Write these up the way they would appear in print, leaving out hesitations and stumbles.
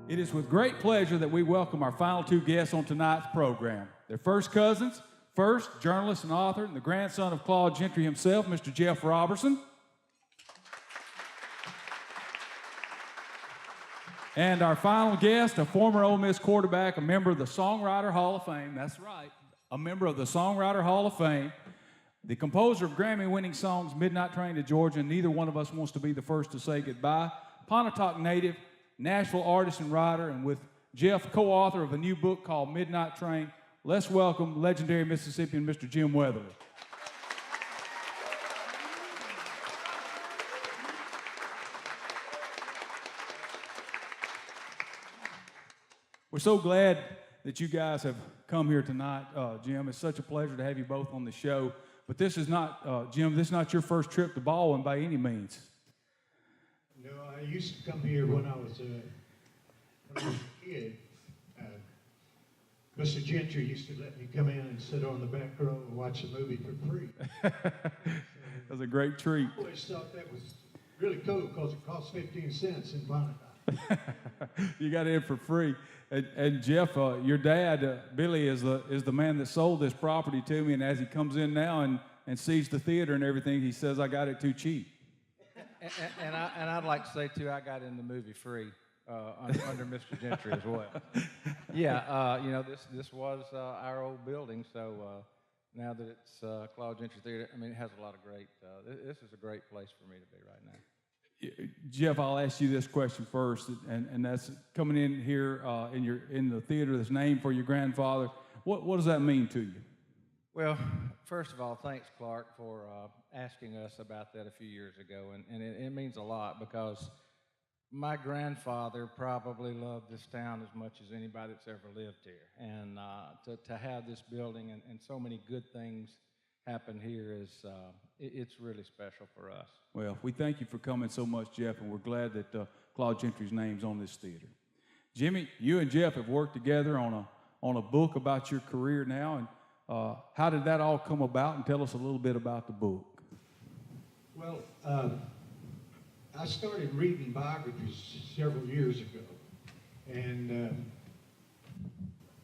It is with great pleasure that we welcome our final two guests on tonight's program. They're first cousins, first journalist and author, and the grandson of Claude Gentry himself, Mr. Jeff Robertson. And our final guest, a former Ole Miss quarterback, a member of the Songwriter Hall of Fame. That's right, a member of the Songwriter Hall of Fame. The composer of Grammy-winning songs Midnight Train to Georgia, and Neither One of Us Wants to Be the First to Say Goodbye. Pontotoc native, Nashville artist and writer, and with Jeff, co-author of a new book called Midnight Train. Let's welcome legendary Mississippian Mr. Jim Weatherly. We're so glad that you guys have come here tonight, Jim. It's such a pleasure to have you both on the show. But this is not, Jim, this is not your first trip to Baldwin by any means. No, I used to come here when I was a kid. Mr. Gentry used to let me come in and sit on the back row and watch the movie for free. That was a great treat. I always thought that was really cool because it cost 15 cents in Pontotoc. You got in for free. And Jeff, your dad, Billy, is the man that sold this property to me, and as he comes in now and sees the theater and everything, he says, I got it too cheap. And I'd like to say, too, I got in the movie free under Mr. Gentry as well. Yeah, you know, this was our old building, so now that it's Claude Gentry Theatre, I mean, it has a lot of great, this is a great place for me to be right now. Jeff, I'll ask you this question first, and that's coming in here in the theater that's named for your grandfather. What does that mean to you? Well, first of all, thanks, Clark, for asking us about that a few years ago, and it means a lot because my grandfather probably loved this town as much as anybody that's ever lived here, and to have this building and so many good things happen here is it's really special for us. Well, we thank you for coming so much, Jeff, and we're glad that Claude Gentry's name's on this theater. Jimmy, you and Jeff have worked together on a book about your career now, and how did that all come about? And tell us a little bit about the book. Well, I started reading biographies several years ago, and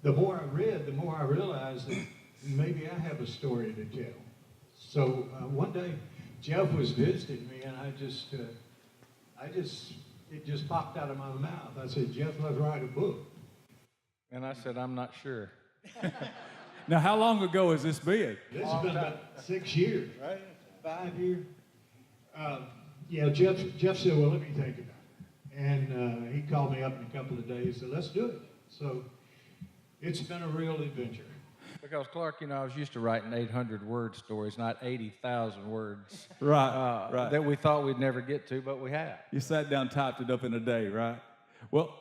the more I read, the more I realized that maybe I have a story to tell. So one day, Jeff was visiting me, and it just popped out of my mouth. I said, Jeff, let's write a book. And I said, I'm not sure. Now, how long ago has this been? This has been about 6 years, right? 5 years. Yeah, Jeff said, well, let me think about it. And he called me up in a couple of days and said, let's do it. So it's been a real adventure. Because, Clark, you know, I was used to writing 800-word stories, not 80,000 words. Right, right. That we thought we'd never get to, but we have. You sat down, typed it up in a day, right? Well,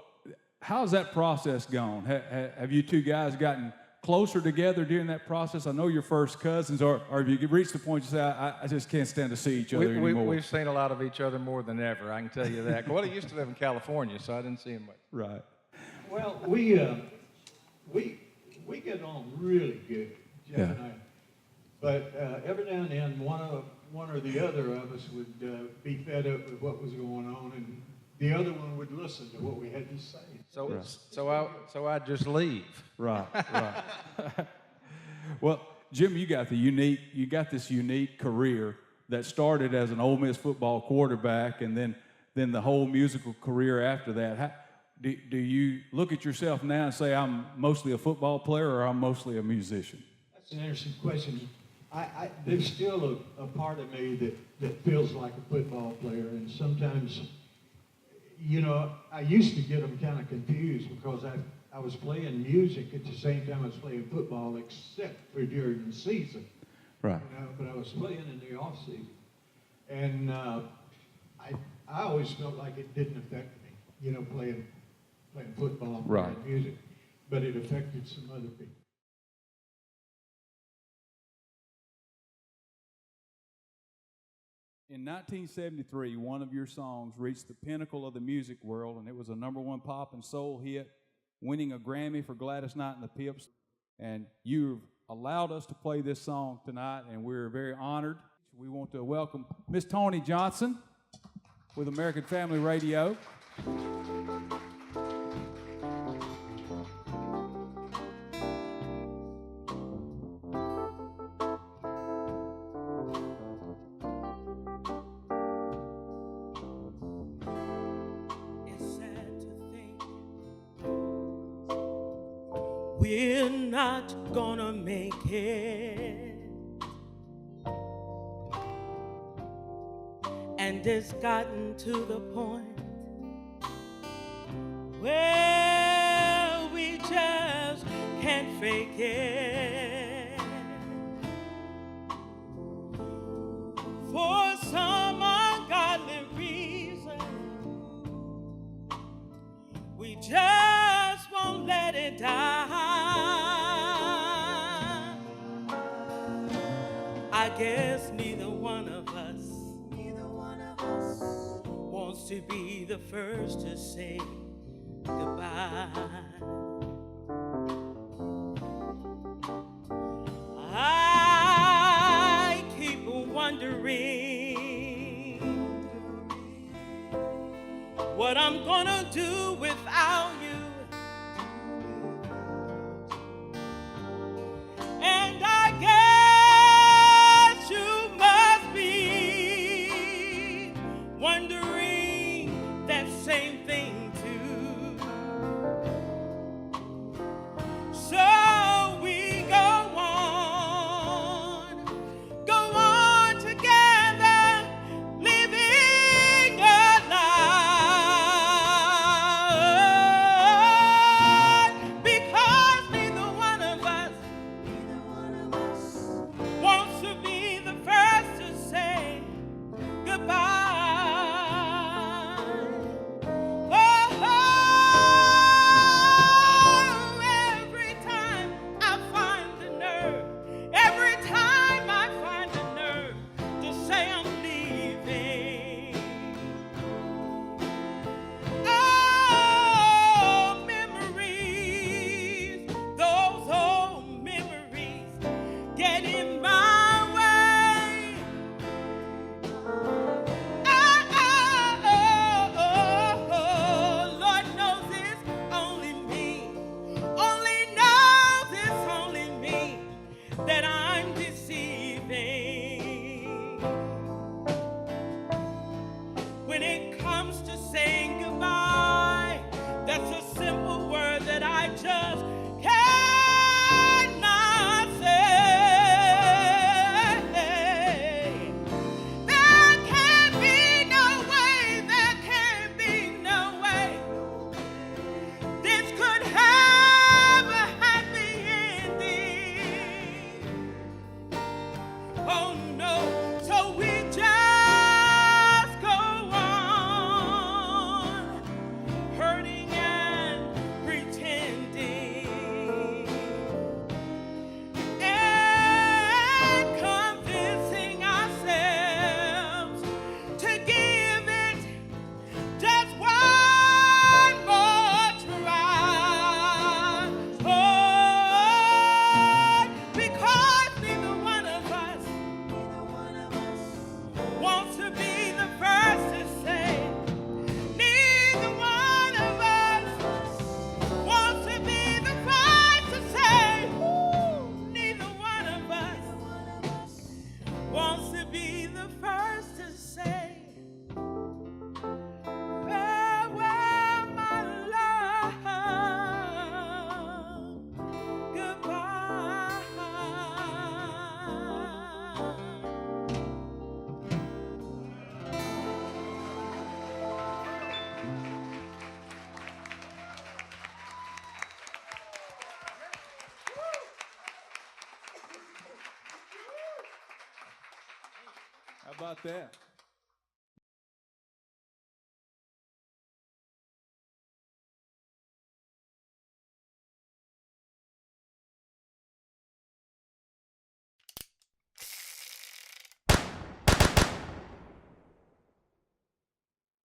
how's that process gone? Have you two guys gotten closer together during that process? I know you're first cousins, or have you reached the point you say, I just can't stand to see each other anymore? We've seen a lot of each other more than ever, I can tell you that. Well, he used to live in California, so I didn't see him much. Right. Well, we get on really good, Jeff and I. But every now and then, one or the other of us would be fed up with what was going on, and the other one would listen to what we had to say. So I just leave. Right, right. Well, Jim, you got this unique career that started as an Ole Miss football quarterback, and then the whole musical career after that. Do you look at yourself now and say, I'm mostly a football player or I'm mostly a musician? That's an interesting question. There's still a part of me that feels like a football player, and sometimes, you know, I used to get them kind of confused because I was playing music at the same time I was playing football, except for during the season. Right. You know, but I was playing in the off season. And I always felt like it didn't affect me, you know, playing football, playing music, but it affected some other people. In 1973, one of your songs reached the pinnacle of the music world, and it was a #1 pop and soul hit, winning a Grammy for Gladys Knight and the Pips. And you've allowed us to play this song tonight, and we're very honored. We want to welcome Miss Toni Johnson with American Family Radio. we're not gonna make it. And it's gotten to the point where we just can't fake it. For some ungodly reason, we just won't let it die. I guess neither one of us wants to be the first to say goodbye. I keep wondering what I'm gonna do without you. And I guess you must be wondering that same thing too. So we go on together, living a life, because neither one of us wants to be the first to say goodbye. Oh, every time I find the nerve, every time I find the nerve to say I'm leaving. Oh, memories, those old memories get in my way. Lord knows it's only me, only me that I'm deceiving. When it comes to saying goodbye, that's a simple word that I just cannot say. There can be no way this could have a happy ending. Oh no, so we just go on hurting and pretending and convincing ourselves to give it just one more try. Oh, because neither one of us wants to be the first to say. Neither one of us wants to be the first to say. Ooh, neither one of us wants to be the first to say. Farewell, my love. Goodbye. How about that?